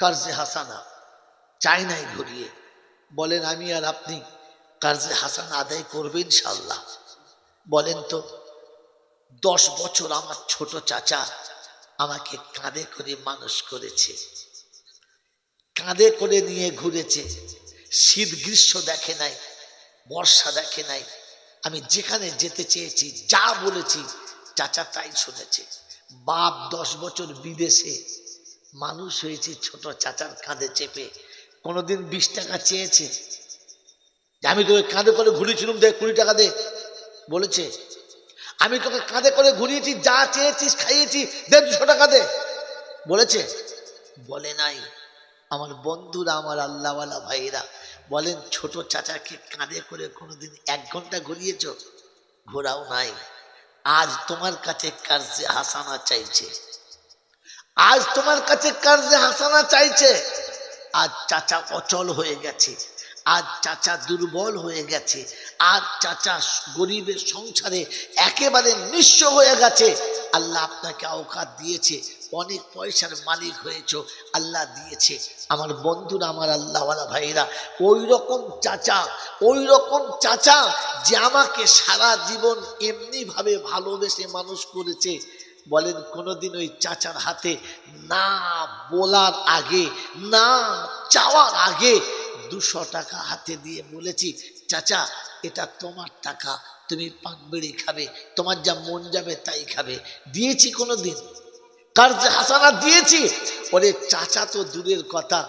কার্জে হাসানা চাই নাই ঘুরিয়ে। বলেন আমি আর আপনি কার্জে হাসানা আদায় করবে ইনশাল্লাহ? বলেন তো। 10 বছর আমার ছোট চাচা আমাকে কাঁধে করে মানুষ করেছে, কাঁধে করে নিয়ে ঘুরেছে। শীত গ্রীষ্ম দেখে নাই, বর্ষা দেখে নাই। আমি যেখানে যেতে চেয়েছি, যা বলেছি চাচা তাই শুনেছে। বাপ 10 বছর বিদেশে, মানুষ হয়েছে ছোট চাচার কাঁধে চেপে। কোনোদিন 20 টাকা চেয়েছে? আমি তোকে কাঁধে করে ঘুরিয়েছিলাম, দে 20 টাকা দে বলেছে? আমি তোকে কাঁধে করে ঘুরিয়েছি, যা চেয়েছিস খাইয়েছি, দে 200 টাকা দে বলেছে? বলে নাই। আমার বন্ধুরা, আমার আল্লাহওয়ালা ভাইরা, বলেন ছোট চাচাকে কাঁধে করে কোনোদিন 1 ঘন্টা ঘুরিয়েছ? ঘোরাও নাই। আজ তোমার কাছে কার্জে হাসানা চাইছে, আজ তোমার কাছে কার্জে হাসানা চাইছে। আজ চাচা অচল হয়ে গেছে, আজ চাচা দুর্বল হয়ে গেছে, আজ চাচা গরিবের সংসারে একেবারে নিঃস্ব হয়ে গেছে। আল্লাহ আপনাকে আওকাত দিয়েছে, অনেক পয়সার মালিক হয়েছ, আল্লাহ দিয়েছে। আমার বন্ধুরা, আমার আল্লাহওয়ালা ভাইরা, ওই রকম চাচা, ওই রকম চাচা যে আমাকে সারা জীবন এমনিভাবে ভালোবেসে মানুষ করেছে। বলেন কোনোদিন ওই চাচার হাতে না বলার আগে, না চাওয়ার আগে 200 টাকা হাতে দিয়ে বলেছি, চাচা এটা তোমার টাকা, তুমি পান বিড়ি খাবে, তোমার যা মন যাবে তাই খাবে? দিয়েছি কোনোদিন? কার্জে হাসানা দিয়েছি? ওরে চাচা তো দূরের কথা,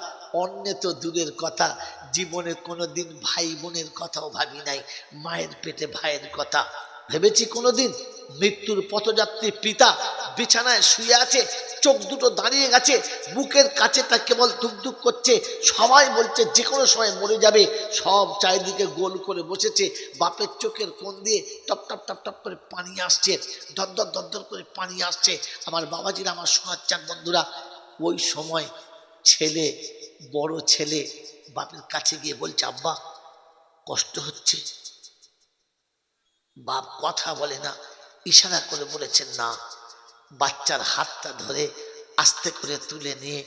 অন্য তো দূরের কথা, জীবনে কোনোদিন ভাই বোনের কথাও ভাবি নাই, মায়ের পেটে ভাইয়ের কথা ভেবেছি কোনোদিন? মৃত্যুর পথযাত্রী পিতা বিছানায় শুয়ে আছে, চোখ দুটো দাঁড়িয়ে গেছে, বুকের কাছেটা কেবল দুকদুক করছে, সবাই বলছে যে কোনো সময় মরে যাবে, সব চারিদিকে গোল করে বসেছে। বাপের চোখের কোণ দিয়ে টপ টপ টপ টপ করে পানি আসছে, দরদর দরদর করে পানি আসছে। আমার বাবাজিরা, আমার সোনার চাঁদ বন্ধুরা, ওই সময় ছেলে, বড় ছেলে বাপের কাছে গিয়ে বলছে, আব্বা কষ্ট হচ্ছে। বাপ কথা বলে না, ইশারা করে বলেছেন না। বাচ্চার হাতটা ধরে আস্তে করে তুলে নিয়ে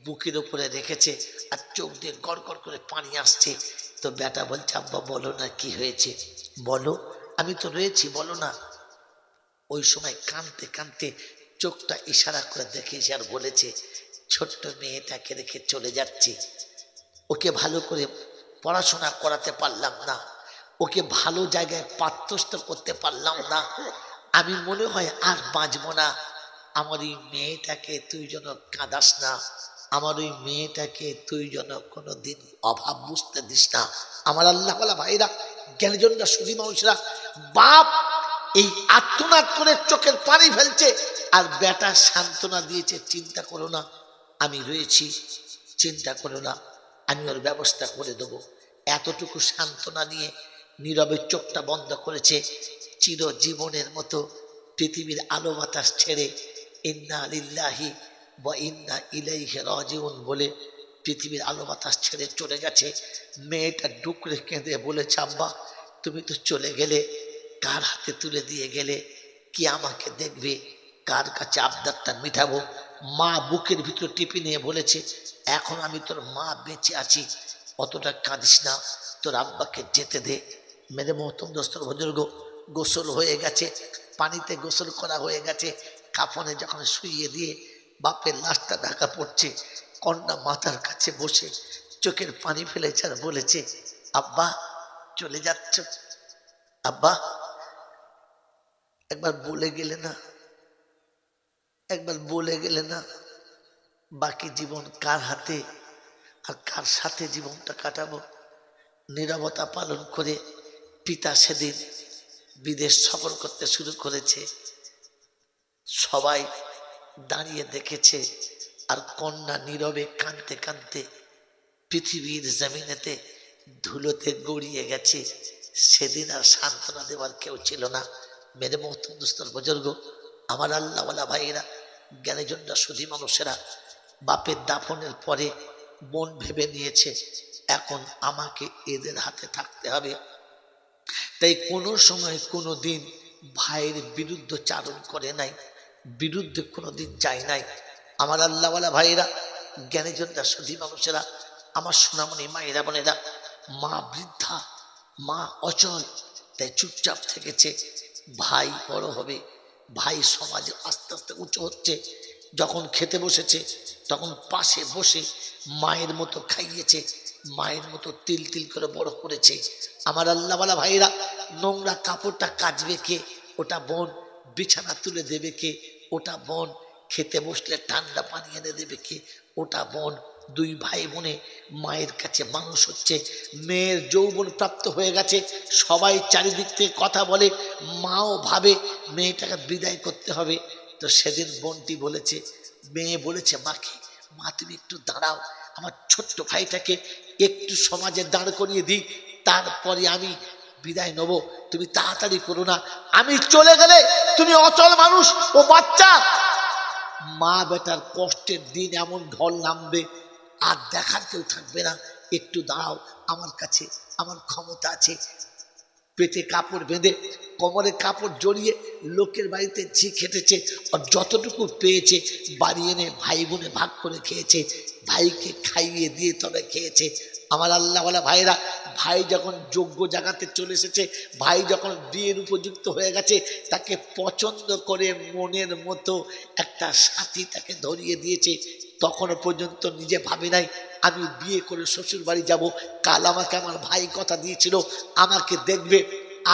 বুকের উপরে রেখেছে, আর চোখ দিয়ে গড় গড় করে পানি আসছে। তো বেটা বলছে, আব্বা বলো না কি হয়েছে, বলো, আমি তো রয়েছি, বলো না। ওই সময় কাঁদতে কাঁদতে চোখটা ইশারা করে দেখেছে আর বলেছে, ছোট্ট মেয়েটাকে রেখে চলে যাচ্ছি, ওকে ভালো করে পড়াশোনা করাতে পারলাম না, ওকে ভালো জায়গায় পাত্রস্থ করতে পারলাম না, আমি মনে হয় আর বাঁচবো না। আমার ওই মেয়েটাকে তুই যেন কাঁদাস না, আমার ওই মেয়েটাকে তুই যেন কোনোদিন অভাব বুঝতে দিস না। আমার আল্লাহওয়ালা ভাইরা, জ্ঞানীজনরা, সুধী মানুষরা, বাপ এই আত্মনাদ করে চোখের পানি ফেলছে, আর বেটা সান্ত্বনা দিয়েছে, চিন্তা করো না, আমি রয়েছি, চিন্তা করো না, আমি ওর ব্যবস্থা করে দেবো। এতটুকু সান্ত্বনা নিয়ে নীরবে চোখটা বন্ধ করেছে। চিরজীবনের মতো পৃথিবীর আলো বাতাস ছেড়ে ইন্না লিল্লাহি ওয়া ইন্না ইলাইহি রাজিউন বলে পৃথিবীর আলো বাতাস ছেড়ে চলে গেছে। মেয়েটা ডুকরে কেঁদে বলেছে, আব্বা তুমি তো চলে গেলে, কার হাতে তুলে দিয়ে গেলে, কি আমাকে দেখবে, কার কাছে আবদারটা মিটাবো? মা বুকের ভিতর টিপি নিয়ে বলেছে, এখন আমি তোর মা বেঁচে আছি, অতটা কাঁদিস না, তোর আব্বাকে যেতে দে। মেরে মহতম দোস্তর বুজুর্গ, গোসল হয়ে গেছে, পানিতে গোসল করা হয়ে গেছে, কাফনে যখন শুইয়ে দিয়ে বাপের লাশটা ঢাকা পড়ছে, কন্যা মাথার কাছে বসে চোখের পানি ফেলেছে আর বলেছে, আব্বা চলে যাচ্ছ, আব্বা একবার বলে গেলে না, একবার বলে গেলে না, বাকি জীবন কার হাতে আর কার সাথে জীবনটা কাটাবো? নীরবতা পালন করে পিতা সেদিন বিদেশ সফর করতে শুরু করেছে, সবাই দাঁড়িয়ে দেখেছে, আর কন্যা নীরবে কাঁদতে কাঁদতে পৃথিবীর জমিনেতে ধুলোতে গড়িয়ে গেছে। সেদিন আর সান্ত্বনা দেওয়ার কেউ ছিল না। মেরে মহতম দুস্তর বুজুর্গ, আমার আল্লাহওয়ালা ভাইয়েরা, জ্ঞানীজনরা, সুধী মানুষেরা, বাপের দাফনের পরে মন ভেবে নিয়েছে, এখন আমাকে এদের হাতে থাকতে হবে। তাই কোনো সময় কোনো দিন ভাইয়ের বিরুদ্ধ চারণ করে নাই, বিরুদ্ধে কোনো দিন যায় নাই। আমার আল্লাহওয়ালা ভাইয়েরা, জ্ঞানীজনরা, সুধী মানুষেরা, আমার সোনামণি মায়েরা বোনেরা, মা বৃদ্ধা, মা অচল, তাই চুপচাপ থেকেছে। ভাই বড় হবে, ভাই সমাজে আস্তে আস্তে উঁচু হচ্ছে। যখন খেতে বসেছে তখন পাশে বসে মায়ের মতো খাইয়েছে, মায়ের মতো তিল তিল করে বড় করেছে। আমার আল্লাহওয়ালা ভাইরা, নোংরা কাপড়টা কাচবে কে? ওটা বোন। বিছানা তুলে দেবে কে? ওটা বোন। খেতে বসলে ঠান্ডা পানি এনে দেবে কে? ওটা বোন। দুই ভাই বোনে মায়ের কাছে মানুষ হচ্ছে। মেয়ের যৌবন প্রাপ্ত হয়ে গেছে, সবাই চারিদিক থেকে কথা বলে, মাও ভাবে মেয়েটাকে বিদায় করতে হবে। তো সেদিন বোনটি বলেছে, মেয়ে বলেছে মাকে, মা তুমি একটু দাঁড়াও, আমার ছোট্ট ভাইটাকে একটু সমাজে দাঁড় করিয়ে দিই, তারপরে আমি বিদায় নেব। তুমি তাড়াতাড়ি করো না, আমি চলে গেলে তুমি অচল মানুষ ও বাচ্চা। মা বেটার কষ্টের দিন এমন ঢল নামবে, আর দেখার কেউ থাকবে না। একটু দাঁড়াও আমার কাছে, আমার ক্ষমতা আছে। পেটে কাপড় বেঁধে, কোমরে কাপড় জড়িয়ে লোকের বাড়িতে ঝি খেটেছে, আর যতটুকু পেয়েছে বাড়ি এনে ভাই বোনে ভাগ করে খেয়েছে। ভাইকে খাইয়ে দিয়ে তবে খেয়েছে। আমার আল্লাহওয়ালা ভাইরা, ভাই যখন যোগ্য জায়গাতে চলে এসেছে, ভাই যখন বিয়ের উপযুক্ত হয়ে গেছে, তাকে পছন্দ করে মনের মতো একটা সাথী তাকে ধরিয়ে দিয়েছে। তখনও পর্যন্ত নিজে ভাবে নাই আমি বিয়ে করে শ্বশুর বাড়ি যাবো। কাল আমাকে আমার ভাই কথা দিয়েছিল আমাকে দেখবে,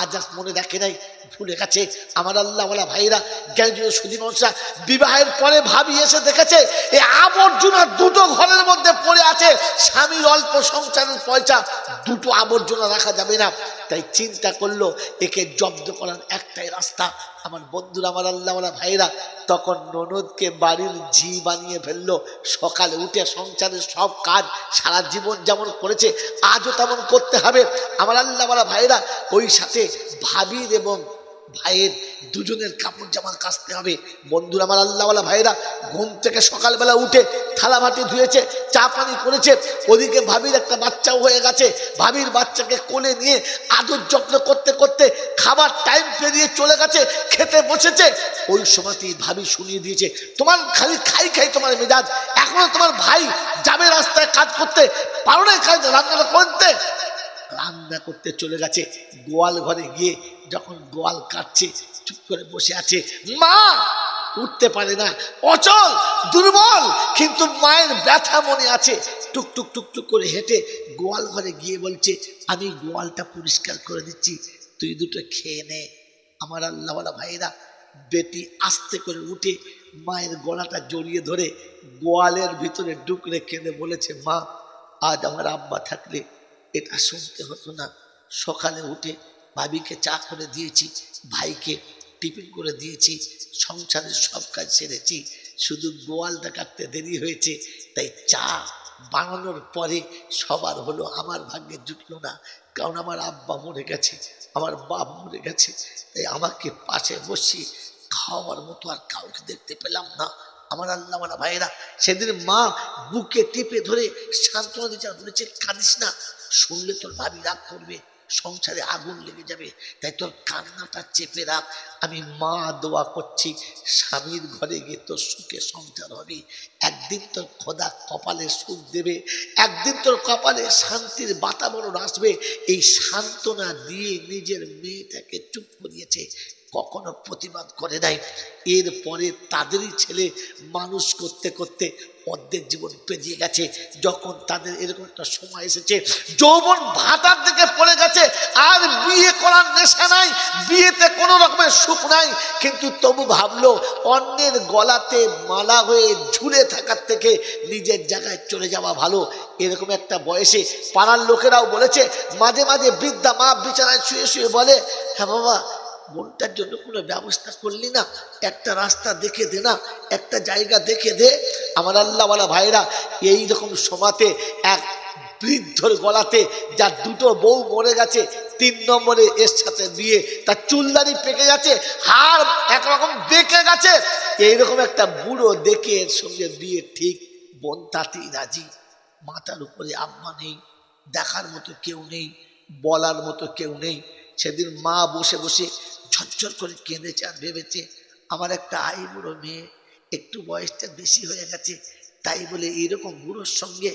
আজ আজ মনে রাখে নাই, ভুলে গেছে। আমার আল্লাহওয়ালা ভাইরা, জ্ঞানী সুধী মানুষরা, বিবাহের পরে ভাবি এসে দেখেছে এই আবর্জনা দুটো ঘরের মধ্যে পড়ে আছে। স্বামীর অল্প সংসারের পয়সা, দুটো আবর্জনা রাখা যাবে না। তাই চিন্তা করলো একে জব্দ করার একটাই রাস্তা। আমার বন্ধুরা, আমার আল্লাহওয়ালা ভাইরা, তখন ননদকে বাড়ির ঝি বানিয়ে ফেললো। সকালে উঠে সংসারের সব কাজ সারা জীবন যেমন করেছে আজও তেমন করতে হবে। আমার আল্লাহওয়ালা ভাইরা, ওই সাথে ভাবির এবং ভাইয়ের দুজনের কাপড় জামা কাচতে হবে। বন্ধুরা, আমার আল্লাহওয়ালা ভাইরা, ঘুম থেকে সকালবেলা উঠে থালা বাটি ধুয়েছে, চা পানি করেছে। ওদিকে ভাবির একটা বাচ্চাও হয়ে গেছে। ভাবির বাচ্চাকে কোলে নিয়ে আদর যত্ন করতে করতে খাবার টাইম পেরিয়ে চলে গেছে, খেতে বসেছে। ওই সময়তেই ভাবি শুনিয়ে দিয়েছে, তোমার খালি খাই খাই তোমার মেজাজ, এখনো তোমার ভাই যাবে রাস্তায় কাজ করতে, পারো না কাজ রান্নাটা করতে। রান্না করতে চলে গেছে। গোয়াল ঘরে গিয়ে যখন গোয়াল কাটছে, চুপ করে বসে আছে। মা উঠতে পারে না, অচল, দুর্বল, কিন্তু মায়ের ব্যথা মনে আছে। টুক টুক টুক টুক করে হেঁটে গোয়াল ঘরে গিয়ে বলছে, আমি গোয়ালটা পরিষ্কার করে দিচ্ছি, তুই দুটো খেয়ে নে। আমার আল্লাহওয়ালা ভাইরা, বেটি আস্তে করে উঠে মায়ের গলাটা জড়িয়ে ধরে গোয়ালের ভিতরে ঢুকরে কেঁদে বলেছে, মা আজ আমার আব্বা থাকলে এটা শুনতে হতো না। সকালে উঠে ভাবিকে চা করে দিয়েছি, ভাইকে টিফিন করে দিয়েছি, সংসারের সব কাজ সেরেছি, শুধু গোয়ালটা কাটতে দেরি হয়েছে। তাই চা বানানোর পরে সবার হলো, আমার ভাগ্যে জুটলো না, কারণ আমার আব্বা মরে গেছে, আমার বাপ মরে গেছে। তাই আমাকে পাশে বসিয়ে খাওয়ার মতো আর কাউকে দেখতে পেলাম না। আমার আল্লাহওয়ালা ভাইরা, সেদিন মা বুকে টিপে ধরে সান্ত্বনা দিতে বলেছে, কাঁদিস না, শুনলে তোর ভাবি রাগ করবে, সংসারে আগুন লেগে যাবে, তাই তোর কান্নাটা চেপে রাখ। আমি মা দোয়া করছি, স্বামীর ঘরে গিয়ে তোর সুখে সংসার হবে। একদিন তোর খোদা কপালে সুখ দেবে, একদিন তোর কপালে শান্তির বাতাবরণ আসবে। এই সান্ত্বনা দিয়ে নিজের মেয়েটাকে চুপ করিয়েছে, কখনো প্রতিবাদ করে নাই। এরপরে তাদেরই ছেলে মানুষ করতে করতে অর্ধেক জীবন পেরিয়ে গেছে। যখন তাদের এরকম একটা সময় এসেছে, যৌবন ভাটার দিকে পড়ে গেছে, আর বিয়ে করার নেশা নাই, বিয়েতে কোনো রকমের সুখ নাই, কিন্তু তবু ভাবলো অন্যের গলাতে মালা হয়ে ঝুলে থাকার থেকে নিজের জায়গায় চলে যাওয়া ভালো। এরকম একটা বয়সে পাড়ার লোকেরাও বলেছে, মাঝে মাঝে বৃদ্ধা মা বিছানায় শুয়ে শুয়ে বলে, হ্যাঁ বাবা, বোনটার জন্য কোনো ব্যবস্থা করলি না, একটা রাস্তা দেখে দে না, একটা জায়গা দেখে দে। আমার আল্লাহওয়ালা ভাইরা, এইরকম সময়তে এক বৃদ্ধর গলাতে, যার দুটো বউ মরে গেছে, 3 নম্বরে এর সাথে বিয়ে, তার চুলদারি পেকে গেছে, হাড় একরকম বেঁকে গেছে, এইরকম একটা বুড়ো দেখে এর সঙ্গে বিয়ে ঠিক। বোন তাতেই রাজি। মাথার উপরে আব্বা নেই, দেখার মতো কেউ নেই, বলার মতো কেউ নেই। সেদিন মা বসে বসে ঝরঝর করে কেঁদেছে আর ভেবেছে, আমার একটা আইবুড়ো মেয়ে, একটু বয়সটা বেশি হয়ে গেছে, তাই বলে এরকম বুড়োর সঙ্গে